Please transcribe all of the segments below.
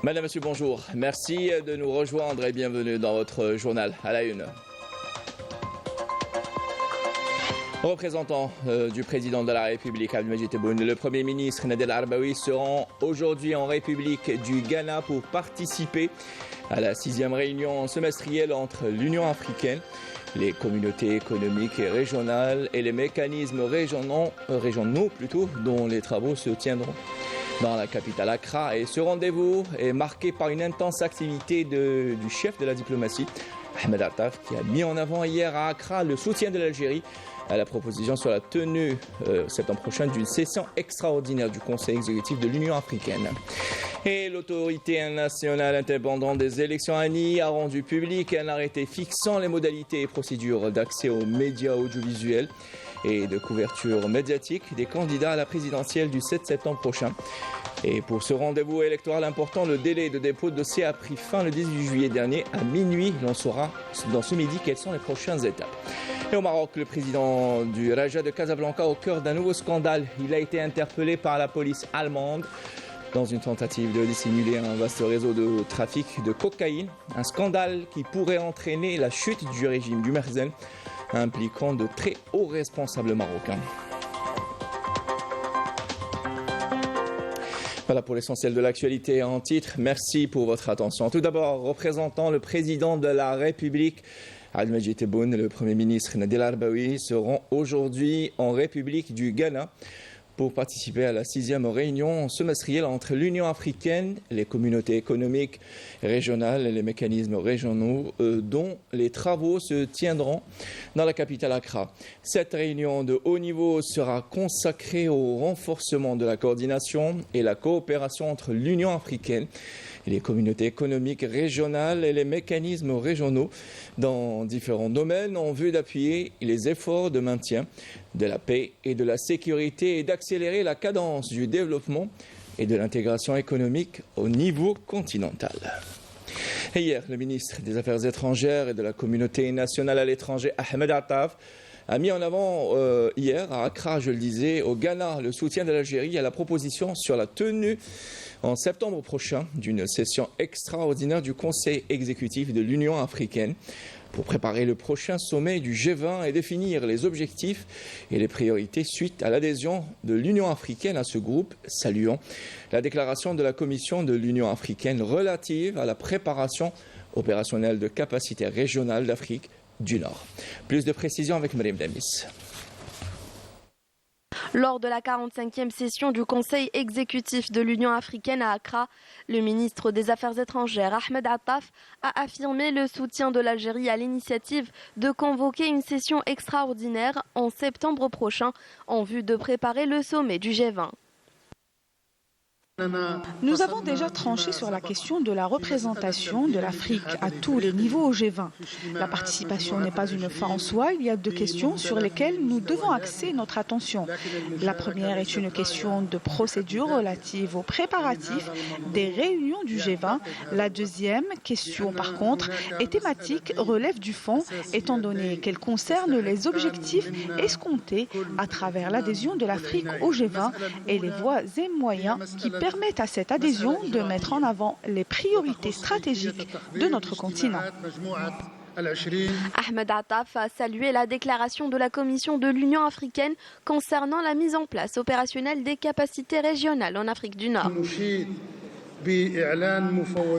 Madame, Monsieur, bonjour. Merci de nous rejoindre et bienvenue dans votre journal à la une. Représentants du président de la République, Abdelmadjid Tebboune, le Premier ministre Nader El-Arbaoui seront aujourd'hui en République du Ghana pour participer à la 6e réunion semestrielle entre l'Union africaine, les communautés économiques et régionales et les mécanismes régionaux dont les travaux se tiendront dans la capitale Accra. Et ce rendez-vous est marqué par une intense activité du chef de la diplomatie, Ahmed Attaf, qui a mis en avant hier à Accra le soutien de l'Algérie à la proposition sur la tenue septembre prochain d'une session extraordinaire du Conseil exécutif de l'Union africaine. Et l'autorité nationale indépendante des élections ANI a rendu public un arrêté fixant les modalités et procédures d'accès aux médias audiovisuels et de couverture médiatique des candidats à la présidentielle du 7 septembre prochain. Et pour ce rendez-vous électoral important, le délai de dépôt de dossier a pris fin le 18 juillet dernier à minuit. L'on saura dans ce midi quelles sont les prochaines étapes. Et au Maroc, le président du Raja de Casablanca au cœur d'un nouveau scandale. Il a été interpellé par la police allemande dans une tentative de dissimuler un vaste réseau de trafic de cocaïne. Un scandale qui pourrait entraîner la chute du régime du Merzen, impliquant de très hauts responsables marocains. Voilà pour l'essentiel de l'actualité en titre. Merci pour votre attention. Tout d'abord, représentant le président de la République, Abdelmadjid Tebboune, le Premier ministre Nader El-Arbaoui seront aujourd'hui en République du Ghana pour participer à la 6e réunion semestrielle entre l'Union africaine, les communautés économiques régionales et les mécanismes régionaux dont les travaux se tiendront dans la capitale Accra. Cette réunion de haut niveau sera consacrée au renforcement de la coordination et la coopération entre l'Union africaine, les communautés économiques régionales et les mécanismes régionaux dans différents domaines en vue d'appuyer les efforts de maintien de la paix et de la sécurité et d'accélérer la cadence du développement et de l'intégration économique au niveau continental. Et hier, le ministre des Affaires étrangères et de la communauté nationale à l'étranger, Ahmed Attaf, a mis en avant hier à Accra, je le disais, au Ghana, le soutien de l'Algérie à la proposition sur la tenue en septembre prochain d'une session extraordinaire du Conseil exécutif de l'Union africaine pour préparer le prochain sommet du G20 et définir les objectifs et les priorités suite à l'adhésion de l'Union africaine à ce groupe, saluant la déclaration de la Commission de l'Union africaine relative à la préparation opérationnelle de capacités régionales d'Afrique du Nord. Plus de précisions avec Mariam Damis. Lors de la 45e session du Conseil exécutif de l'Union africaine à Accra, le ministre des Affaires étrangères, Ahmed Attaf, a affirmé le soutien de l'Algérie à l'initiative de convoquer une session extraordinaire en septembre prochain en vue de préparer le sommet du G20. Nous avons déjà tranché sur la question de la représentation de l'Afrique à tous les niveaux au G20. La participation n'est pas une fin en soi, il y a deux questions sur lesquelles nous devons axer notre attention. La première est une question de procédure relative aux préparatifs des réunions du G20. La deuxième question, par contre, est thématique, relève du fond, étant donné qu'elle concerne les objectifs escomptés à travers l'adhésion de l'Afrique au G20 et les voies et moyens qui permettent à cette adhésion de mettre en avant les priorités stratégiques de notre continent. Ahmed Attaf a salué la déclaration de la Commission de l'Union africaine concernant la mise en place opérationnelle des capacités régionales en Afrique du Nord.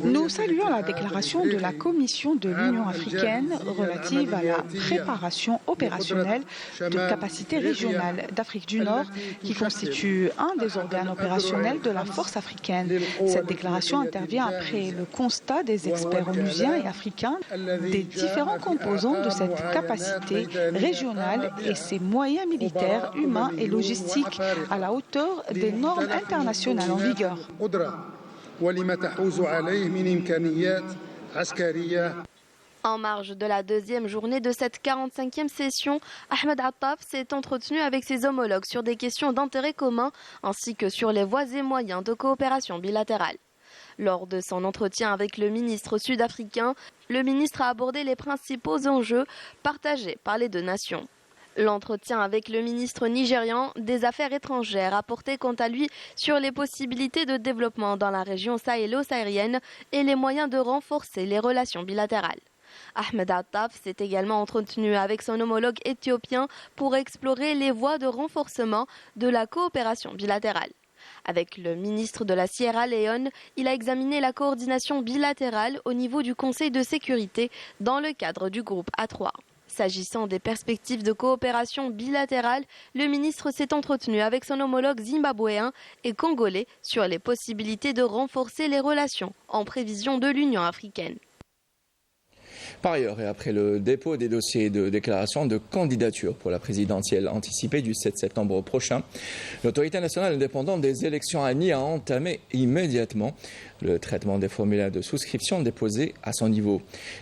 Nous saluons la déclaration de la Commission de l'Union africaine relative à la préparation opérationnelle de capacités régionales d'Afrique du Nord, qui constitue un des organes opérationnels de la force africaine. Cette déclaration intervient après le constat des experts onusiens et africains des différents composants de cette capacité régionale et ses moyens militaires, humains et logistiques à la hauteur des normes internationales en vigueur. En marge de la deuxième journée de cette 45e session, Ahmed Attaf s'est entretenu avec ses homologues sur des questions d'intérêt commun ainsi que sur les voies et moyens de coopération bilatérale. Lors de son entretien avec le ministre sud-africain, le ministre a abordé les principaux enjeux partagés par les deux nations. L'entretien avec le ministre nigérian des Affaires étrangères a porté quant à lui sur les possibilités de développement dans la région sahélo-saharienne et les moyens de renforcer les relations bilatérales. Ahmed Attaf s'est également entretenu avec son homologue éthiopien pour explorer les voies de renforcement de la coopération bilatérale. Avec le ministre de la Sierra Leone, il a examiné la coordination bilatérale au niveau du Conseil de sécurité dans le cadre du groupe A3. S'agissant des perspectives de coopération bilatérale, le ministre s'est entretenu avec son homologue zimbabwéen et congolais sur les possibilités de renforcer les relations en prévision de l'Union africaine. Par ailleurs, et après le dépôt des dossiers de déclaration de candidature pour la présidentielle anticipée du 7 septembre prochain, l'autorité nationale indépendante des élections ANI a entamé immédiatement le traitement des formulaires de souscription déposés à son niveau.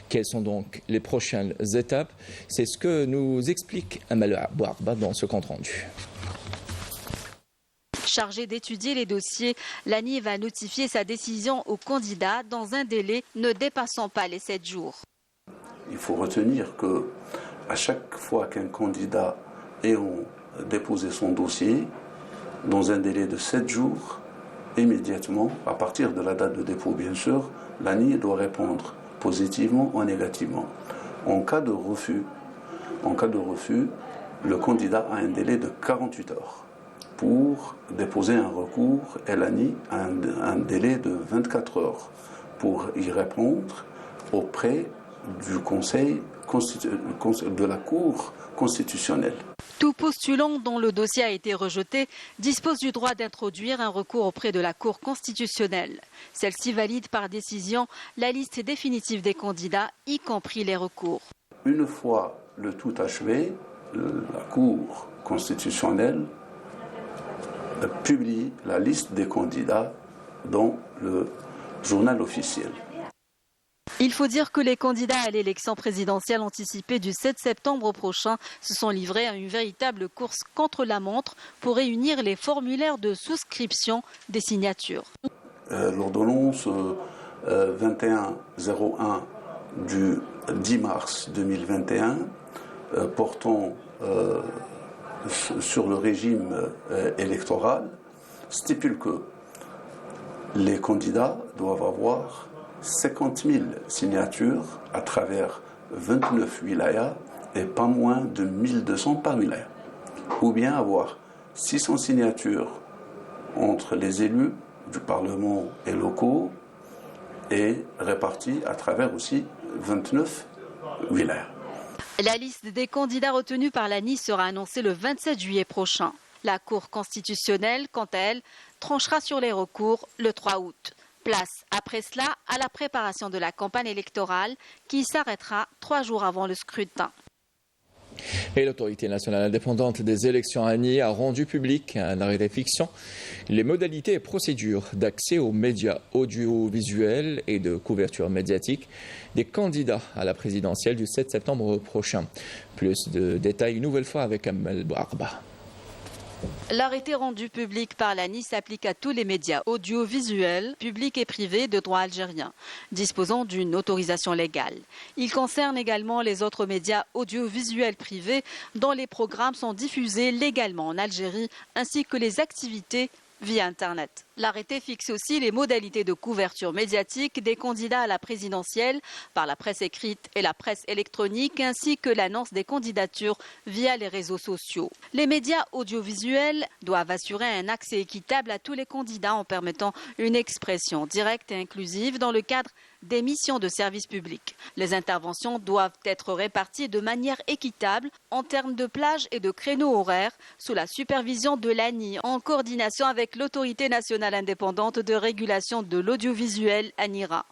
Quelles sont donc les prochaines étapes? C'est ce que nous explique Amal Bouarba dans ce compte-rendu. Chargée d'étudier les dossiers, l'ANI va notifier sa décision aux candidats dans un délai ne dépassant pas les 7 jours. Il faut retenir que à chaque fois qu'un candidat ayant déposé son dossier, dans un délai de 7 jours, immédiatement, à partir de la date de dépôt bien sûr, l'ANI doit répondre positivement ou négativement. En cas de refus, le candidat a un délai de 48 heures pour déposer un recours et l'ANI a un délai de 24 heures pour y répondre auprès du Conseil de la Cour constitutionnelle. Tout postulant dont le dossier a été rejeté dispose du droit d'introduire un recours auprès de la Cour constitutionnelle. Celle-ci valide par décision la liste définitive des candidats, y compris les recours. Une fois le tout achevé, la Cour constitutionnelle publie la liste des candidats dans le journal officiel. Il faut dire que les candidats à l'élection présidentielle anticipée du 7 septembre prochain se sont livrés à une véritable course contre la montre pour réunir les formulaires de souscription des signatures. L'ordonnance 2101 du 10 mars 2021 portant sur le régime électoral stipule que les candidats doivent avoir 50 000 signatures à travers 29 wilayas et pas moins de 1200 par wilaya. Ou bien avoir 600 signatures entre les élus du Parlement et locaux et réparties à travers aussi 29 wilayas. La liste des candidats retenus par l'ANI sera annoncée le 27 juillet prochain. La Cour constitutionnelle, quant à elle, tranchera sur les recours le 3 août. Place, après cela, à la préparation de la campagne électorale qui s'arrêtera 3 jours avant le scrutin. Et l'autorité nationale indépendante des élections ANI a rendu public un arrêt de fiction les modalités et procédures d'accès aux médias audiovisuels et de couverture médiatique des candidats à la présidentielle du 7 septembre prochain. Plus de détails une nouvelle fois avec Amal Bouarba. L'arrêté rendu public par l'ANI s'applique à tous les médias audiovisuels, publics et privés de droit algérien, disposant d'une autorisation légale. Il concerne également les autres médias audiovisuels privés dont les programmes sont diffusés légalement en Algérie, ainsi que les activités via Internet. L'arrêté fixe aussi les modalités de couverture médiatique des candidats à la présidentielle par la presse écrite et la presse électronique, ainsi que l'annonce des candidatures via les réseaux sociaux. Les médias audiovisuels doivent assurer un accès équitable à tous les candidats en permettant une expression directe et inclusive dans le cadre des missions de service public. Les interventions doivent être réparties de manière équitable en termes de plages et de créneaux horaires sous la supervision de l'ANI en coordination avec l'autorité nationale indépendante de régulation de l'audiovisuel ANIRA.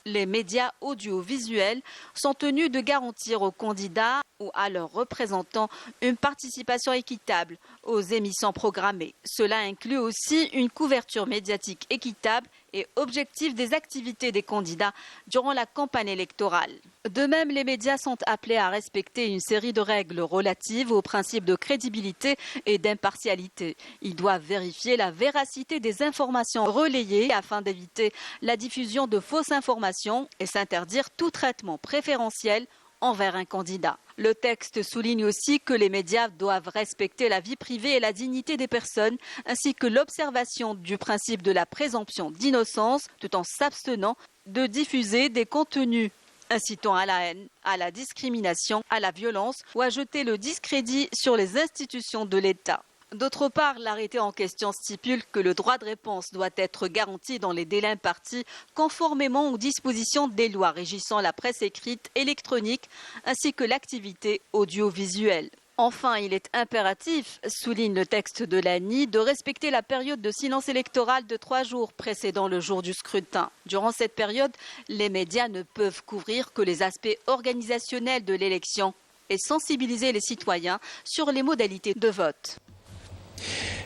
Les médias audiovisuels sont tenus de garantir aux candidats ou à leurs représentants une participation équitable aux émissions programmées. Cela inclut aussi une couverture médiatique équitable et objective des activités des candidats durant la campagne électorale. De même, les médias sont appelés à respecter une série de règles relatives aux principes de crédibilité et d'impartialité. Ils doivent vérifier la véracité des informations relayées afin d'éviter la diffusion de fausses informations et s'interdire tout traitement préférentiel envers un candidat. Le texte souligne aussi que les médias doivent respecter la vie privée et la dignité des personnes, ainsi que l'observation du principe de la présomption d'innocence, tout en s'abstenant de diffuser des contenus incitant à la haine, à la discrimination, à la violence ou à jeter le discrédit sur les institutions de l'État. D'autre part, l'arrêté en question stipule que le droit de réponse doit être garanti dans les délais impartis, conformément aux dispositions des lois régissant la presse écrite, électronique, ainsi que l'activité audiovisuelle. Enfin, il est impératif, souligne le texte de l'ANI, de respecter la période de silence électoral de 3 jours précédant le jour du scrutin. Durant cette période, les médias ne peuvent couvrir que les aspects organisationnels de l'élection et sensibiliser les citoyens sur les modalités de vote.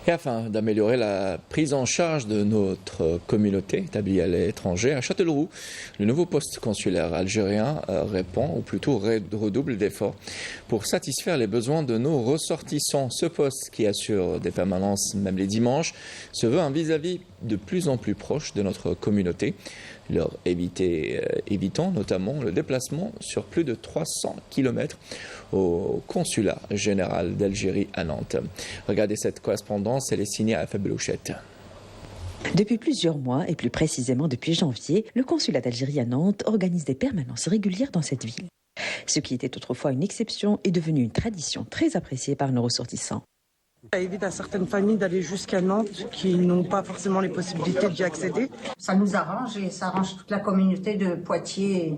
Et afin d'améliorer la prise en charge de notre communauté établie à l'étranger, à Châtellerault, le nouveau poste consulaire algérien répond, ou plutôt redouble d'efforts pour satisfaire les besoins de nos ressortissants. Ce poste, qui assure des permanences même les dimanches, se veut un vis-à-vis de plus en plus proche de notre communauté, leur évitant notamment le déplacement sur plus de 300 km au consulat général d'Algérie à Nantes. Regardez cette correspondance, elle est signée à Fabelouchette. Depuis plusieurs mois, et plus précisément depuis janvier, le consulat d'Algérie à Nantes organise des permanences régulières dans cette ville. Ce qui était autrefois une exception est devenu une tradition très appréciée par nos ressortissants. Ça évite à certaines familles d'aller jusqu'à Nantes qui n'ont pas forcément les possibilités d'y accéder. Ça nous arrange et ça arrange toute la communauté de Poitiers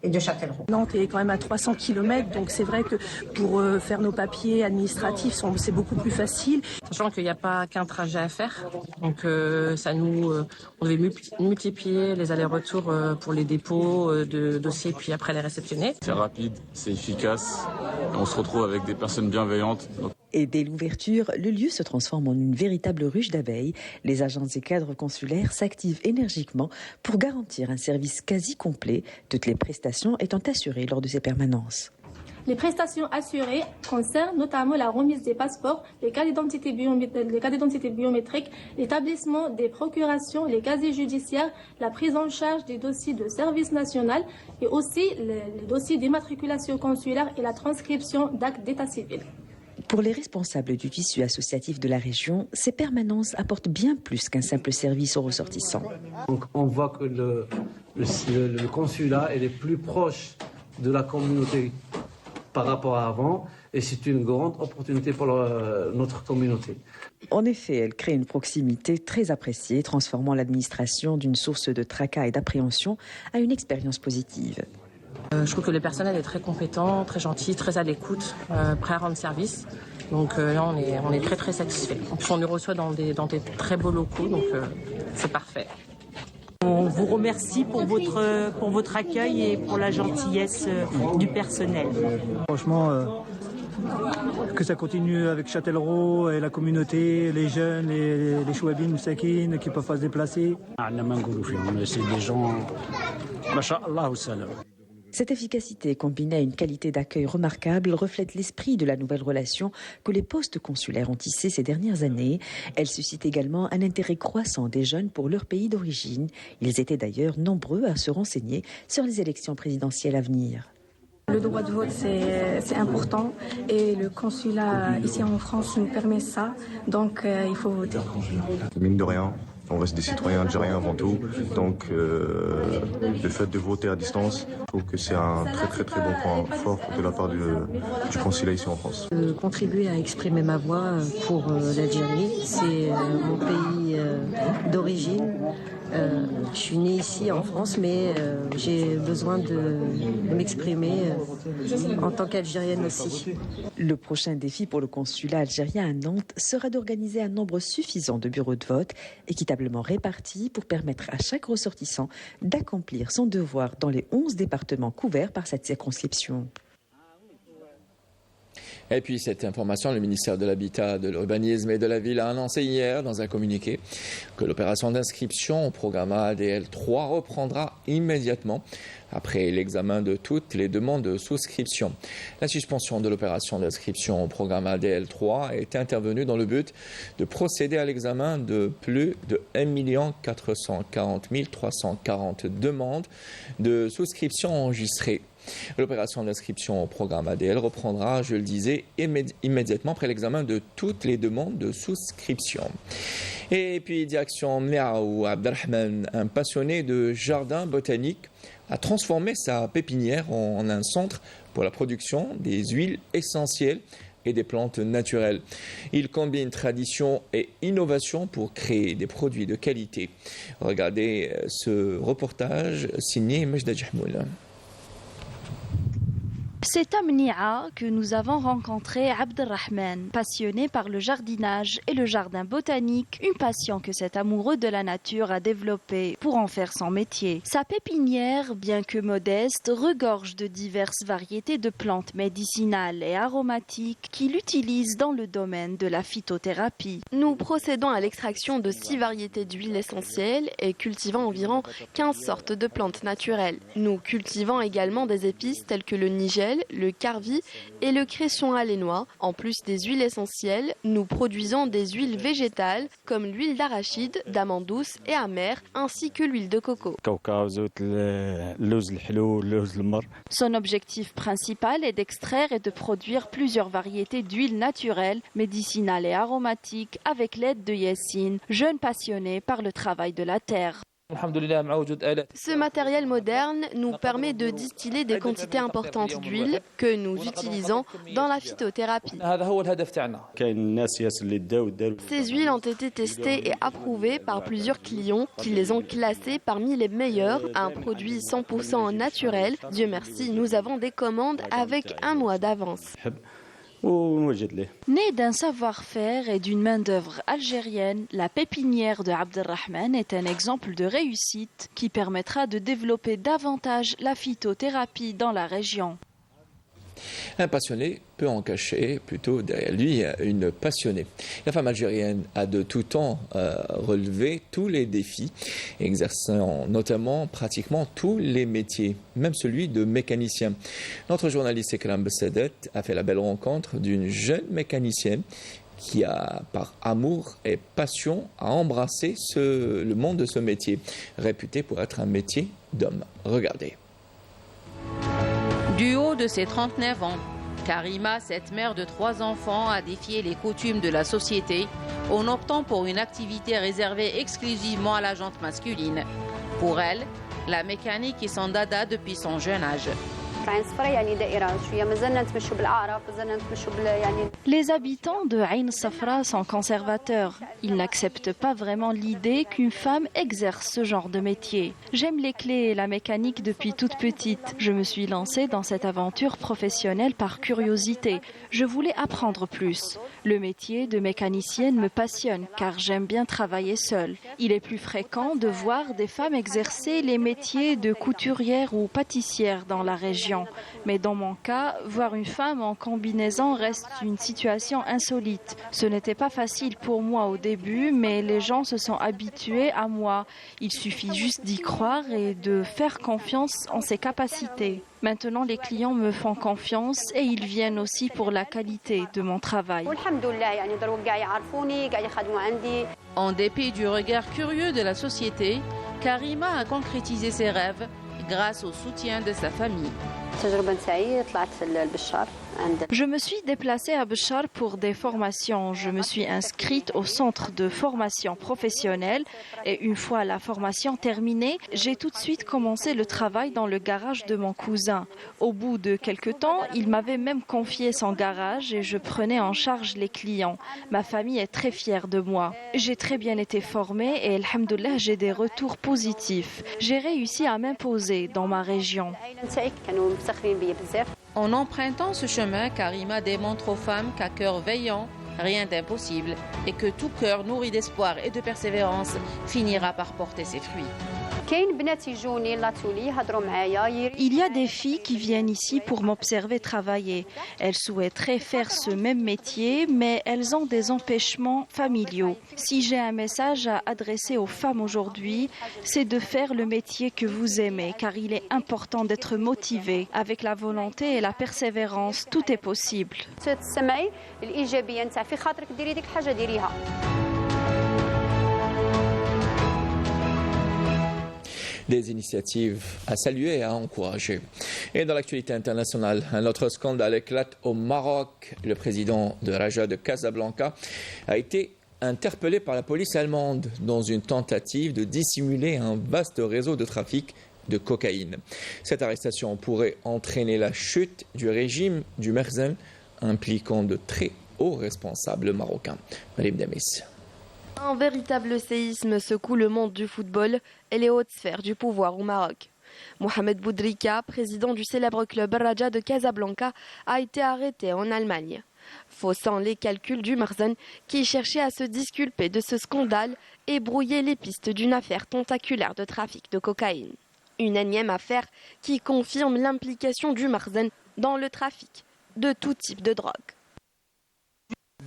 et de Châtellerault. Nantes est quand même à 300 km, donc c'est vrai que pour faire nos papiers administratifs, c'est beaucoup plus facile. Sachant qu'il n'y a pas qu'un trajet à faire, donc on devait multiplier les allers-retours pour les dépôts de dossiers, puis après les réceptionner. C'est rapide, c'est efficace, et on se retrouve avec des personnes bienveillantes. Et dès l'ouverture, le lieu se transforme en une véritable ruche d'abeilles. Les agents et cadres consulaires s'activent énergiquement pour garantir un service quasi complet, toutes les prestations étant assurées lors de ces permanences. Les prestations assurées concernent notamment la remise des passeports, les cartes d'identité biométriques, l'établissement des procurations, les casiers judiciaires, la prise en charge des dossiers de service national et aussi les dossiers d'immatriculation consulaire et la transcription d'actes d'état civil. Pour les responsables du tissu associatif de la région, ces permanences apportent bien plus qu'un simple service aux ressortissants. Donc on voit que le consulat est plus proche de la communauté par rapport à avant, et c'est une grande opportunité pour notre communauté. En effet, elle crée une proximité très appréciée, transformant l'administration d'une source de tracas et d'appréhension à une expérience positive. Je trouve que le personnel est très compétent, très gentil, très à l'écoute, prêt à rendre service. Donc là, on est très très satisfait. En plus, on nous reçoit dans des très beaux locaux, donc c'est parfait. On vous remercie pour votre accueil et pour la gentillesse du personnel. Franchement, que ça continue avec Châtellerault et la communauté, les jeunes, les chouabines, moussakines qui ne peuvent pas se déplacer. C'est des gens, masha'Allah ou salam. Cette efficacité, combinée à une qualité d'accueil remarquable, reflète l'esprit de la nouvelle relation que les postes consulaires ont tissée ces dernières années. Elle suscite également un intérêt croissant des jeunes pour leur pays d'origine. Ils étaient d'ailleurs nombreux à se renseigner sur les élections présidentielles à venir. Le droit de vote, c'est important et le consulat ici en France nous permet ça, donc il faut voter. Mine de rien, on reste des citoyens algériens avant tout, donc le fait de voter à distance, je trouve que c'est un très très bon point fort de la part du consulat ici en France. Contribuer à exprimer ma voix pour l'Algérie, c'est mon pays d'origine. Je suis née ici en France, mais j'ai besoin de m'exprimer en tant qu'Algérienne aussi. Le prochain défi pour le consulat algérien à Nantes sera d'organiser un nombre suffisant de bureaux de vote, équitablement répartis pour permettre à chaque ressortissant d'accomplir son devoir dans les 11 départements couverts par cette circonscription. Et puis cette information, le ministère de l'Habitat, de l'Urbanisme et de la Ville a annoncé hier dans un communiqué que l'opération d'inscription au programme ADL 3 reprendra immédiatement après l'examen de toutes les demandes de souscription. La suspension de l'opération d'inscription au programme ADL 3 est intervenue dans le but de procéder à l'examen de plus de 1 440 340 demandes de souscription enregistrées. L'opération d'inscription au programme ADL reprendra, je le disais, immédiatement après l'examen de toutes les demandes de souscription. Et puis direction Miaou, Abdelrahman, un passionné de jardin botanique, a transformé sa pépinière en un centre pour la production des huiles essentielles et des plantes naturelles. Il combine tradition et innovation pour créer des produits de qualité. Regardez ce reportage signé Majda Jahmoul. C'est à Mnia que nous avons rencontré Abdelrahman, passionné par le jardinage et le jardin botanique, une passion que cet amoureux de la nature a développée pour en faire son métier. Sa pépinière, bien que modeste, regorge de diverses variétés de plantes médicinales et aromatiques qu'il utilise dans le domaine de la phytothérapie. Nous procédons à l'extraction de 6 variétés d'huiles essentielles et cultivons environ 15 sortes de plantes naturelles. Nous cultivons également des épices telles que le nigel, le carvi et le cresson halénois. En plus des huiles essentielles, nous produisons des huiles végétales comme l'huile d'arachide, d'amande douce et amère, ainsi que l'huile de coco. Son objectif principal est d'extraire et de produire plusieurs variétés d'huiles naturelles, médicinales et aromatiques avec l'aide de Yassine, jeune passionné par le travail de la terre. Ce matériel moderne nous permet de distiller des quantités importantes d'huile que nous utilisons dans la phytothérapie. Ces huiles ont été testées et approuvées par plusieurs clients qui les ont classées parmi les meilleures. Un produit 100% naturel. Dieu merci, nous avons des commandes avec un mois d'avance. Née d'un savoir-faire et d'une main-d'œuvre algérienne, la pépinière de Abdelrahman est un exemple de réussite qui permettra de développer davantage la phytothérapie dans la région. Un passionné peut en cacher plutôt derrière lui une passionnée. La femme algérienne a de tout temps relevé tous les défis, exerçant notamment pratiquement tous les métiers, même celui de mécanicien. Notre journaliste Ekram Bessedet a fait la belle rencontre d'une jeune mécanicienne qui a, par amour et passion, a embrassé le monde de ce métier, réputé pour être un métier d'homme. Regardez. Du haut de ses 39 ans, Karima, cette mère de 3 enfants, a défié les coutumes de la société en optant pour une activité réservée exclusivement à la jante masculine. Pour elle, la mécanique est son dada depuis son jeune âge. Les habitants de Ain Safra sont conservateurs. Ils n'acceptent pas vraiment l'idée qu'une femme exerce ce genre de métier. J'aime les clés et la mécanique depuis toute petite. Je me suis lancée dans cette aventure professionnelle par curiosité. Je voulais apprendre plus. Le métier de mécanicienne me passionne car j'aime bien travailler seule. Il est plus fréquent de voir des femmes exercer les métiers de couturière ou pâtissière dans la région. Mais dans mon cas, voir une femme en combinaison reste une situation insolite. Ce n'était pas facile pour moi au début, mais les gens se sont habitués à moi. Il suffit juste d'y croire et de faire confiance en ses capacités. Maintenant, les clients me font confiance et ils viennent aussi pour la qualité de mon travail. En dépit du regard curieux de la société, Karima a concrétisé ses rêves grâce au soutien de sa famille. Je me suis déplacée à Béchar pour des formations. Je me suis inscrite au centre de formation professionnelle et une fois la formation terminée, j'ai tout de suite commencé le travail dans le garage de mon cousin. Au bout de quelques temps, il m'avait même confié son garage et je prenais en charge les clients. Ma famille est très fière de moi. J'ai très bien été formée et alhamdoulilah, j'ai des retours positifs. J'ai réussi à m'imposer dans ma région. En empruntant ce chemin, Karima démontre aux femmes qu'à cœur veillant, rien d'impossible et que tout cœur nourri d'espoir et de persévérance finira par porter ses fruits. Il y a des filles qui viennent ici pour m'observer travailler. Elles souhaiteraient faire ce même métier, mais elles ont des empêchements familiaux. Si j'ai un message à adresser aux femmes aujourd'hui, c'est de faire le métier que vous aimez, car il est important d'être motivé. Avec la volonté et la persévérance, tout est possible. Des initiatives à saluer et à encourager. Et dans l'actualité internationale, un autre scandale éclate au Maroc. Le président de Raja de Casablanca a été interpellé par la police allemande dans une tentative de dissimuler un vaste réseau de trafic de cocaïne. Cette arrestation pourrait entraîner la chute du régime du Merzen, impliquant de très hauts responsables marocains. Marim Demis. Un véritable séisme secoue le monde du football et les hautes sphères du pouvoir au Maroc. Mohamed Boudrika, président du célèbre club Raja de Casablanca, a été arrêté en Allemagne. Faussant les calculs du Merzen qui cherchait à se disculper de ce scandale et brouiller les pistes d'une affaire tentaculaire de trafic de cocaïne. Une énième affaire qui confirme l'implication du Merzen dans le trafic de tout type de drogue.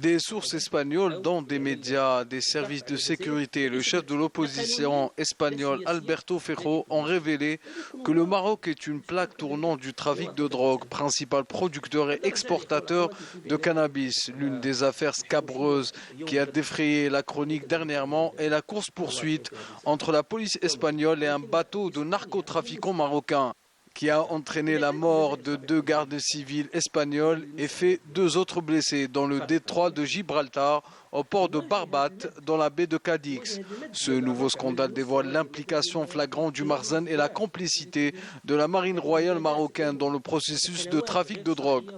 Des sources espagnoles, dont des médias, des services de sécurité et le chef de l'opposition espagnol Alberto Feijó ont révélé que le Maroc est une plaque tournante du trafic de drogue, principal producteur et exportateur de cannabis. L'une des affaires scabreuses qui a défrayé la chronique dernièrement est la course-poursuite entre la police espagnole et un bateau de narcotrafiquants marocains, qui a entraîné la mort de 2 gardes civils espagnols et fait 2 autres blessés dans le détroit de Gibraltar, au port de Barbate, dans la baie de Cadix. Ce nouveau scandale dévoile l'implication flagrante du Merzen et la complicité de la marine royale marocaine dans le processus de trafic de drogue.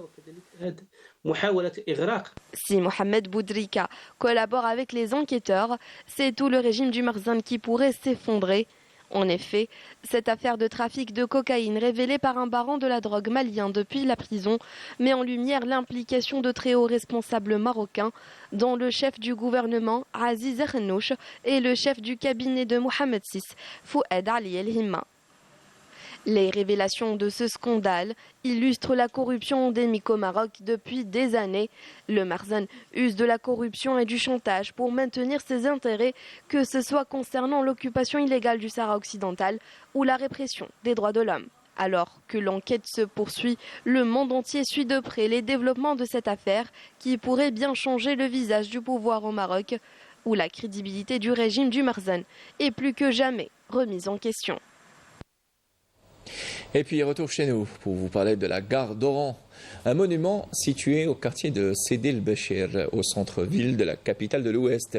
Si Mohamed Boudrika collabore avec les enquêteurs, c'est tout le régime du Merzen qui pourrait s'effondrer. En effet, cette affaire de trafic de cocaïne révélée par un baron de la drogue malien depuis la prison met en lumière l'implication de très hauts responsables marocains, dont le chef du gouvernement Aziz Ernouch et le chef du cabinet de Mohamed VI, Fouad Ali El Himma. Les révélations de ce scandale illustrent la corruption endémique au Maroc depuis des années. Le Merzen use de la corruption et du chantage pour maintenir ses intérêts, que ce soit concernant l'occupation illégale du Sahara occidental ou la répression des droits de l'homme. Alors que l'enquête se poursuit, le monde entier suit de près les développements de cette affaire qui pourrait bien changer le visage du pouvoir au Maroc, où la crédibilité du régime du Merzen est plus que jamais remise en question. Et puis retour chez nous pour vous parler de la gare d'Oran, un monument situé au quartier de Sidi el-Béchir, au centre-ville de la capitale de l'Ouest,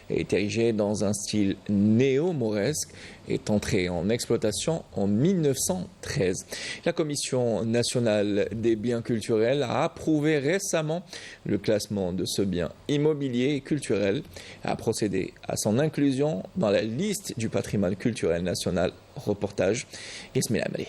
est érigé dans un style néo-mauresque, est entré en exploitation en 1913. La Commission nationale des biens culturels a approuvé récemment le classement de ce bien immobilier et culturel, a procédé à son inclusion dans la liste du patrimoine culturel national. Reportage Ismail Amri.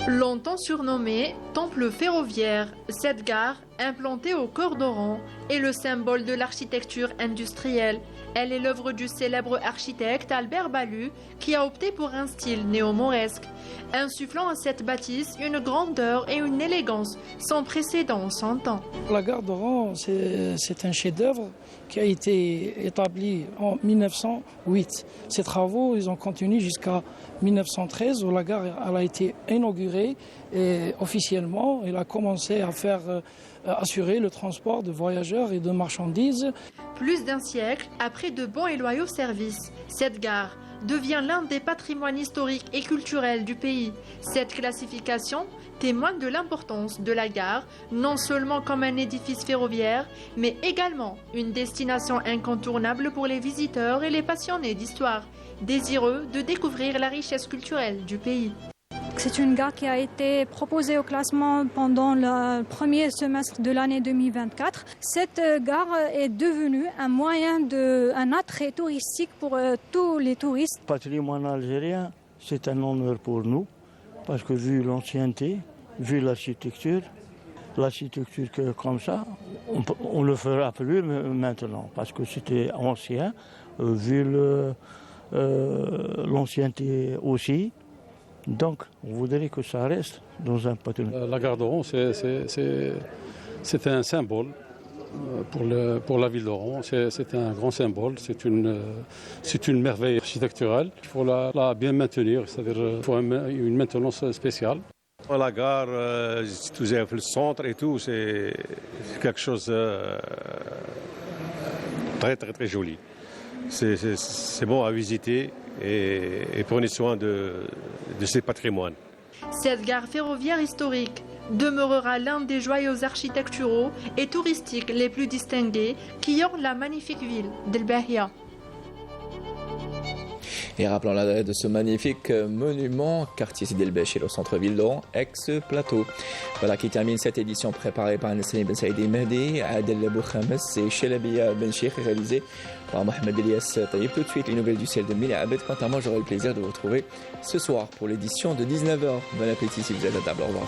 Longtemps surnommée Temple ferroviaire, cette gare, implantée au cœur d'Oran, est le symbole de l'architecture industrielle. Elle est l'œuvre du célèbre architecte Albert Balu, qui a opté pour un style néo-mauresque, insufflant à cette bâtisse une grandeur et une élégance sans précédent en son temps. La gare d'Oran, c'est un chef-d'œuvre qui a été établi en 1908. Ces travaux, ils ont continué jusqu'à 1913, où la gare elle a été inaugurée et officiellement. Elle a commencé à assurer le transport de voyageurs et de marchandises. Plus d'un siècle après de bons et loyaux services, cette gare devient l'un des patrimoines historiques et culturels du pays. Cette classification témoigne de l'importance de la gare, non seulement comme un édifice ferroviaire, mais également une destination incontournable pour les visiteurs et les passionnés d'histoire, désireux de découvrir la richesse culturelle du pays. C'est une gare qui a été proposée au classement pendant le premier semestre de l'année 2024. Cette gare est devenue un moyen un attrait touristique pour tous les touristes. Patrimoine algérien, c'est un honneur pour nous, parce que vu l'ancienneté, vu l'architecture comme ça, on ne le fera plus maintenant, parce que c'était ancien, vu l'ancienneté aussi. Donc, on voudrait que ça reste dans un patrimoine. La gare d'Oran, c'est un symbole pour la ville d'Oran. C'est un grand symbole, c'est une merveille architecturale. Il faut la bien maintenir, c'est-à-dire qu'il faut une maintenance spéciale. La gare, tout est le centre et tout, c'est quelque chose de très très très joli. C'est bon à visiter et prenez soin de ces patrimoines. Cette gare ferroviaire historique demeurera l'un des joyaux architecturaux et touristiques les plus distingués qui ornent la magnifique ville d'El Bahia. Et rappelons l'adresse de ce magnifique monument, quartier Sidi El Béchir au centre-ville d'Oran, ex-plateau. Voilà qui termine cette édition préparée par Nassani Ben Saïdi Mehdi, Adel Bouhames et Chelabia Ben Cheikh, réalisée par Mohamed Elias Taïb. Tout de suite, les nouvelles du ciel de Mille Abed. Quant à moi, j'aurai le plaisir de vous retrouver ce soir pour l'édition de 19h. Bon appétit si vous êtes à table. Au revoir.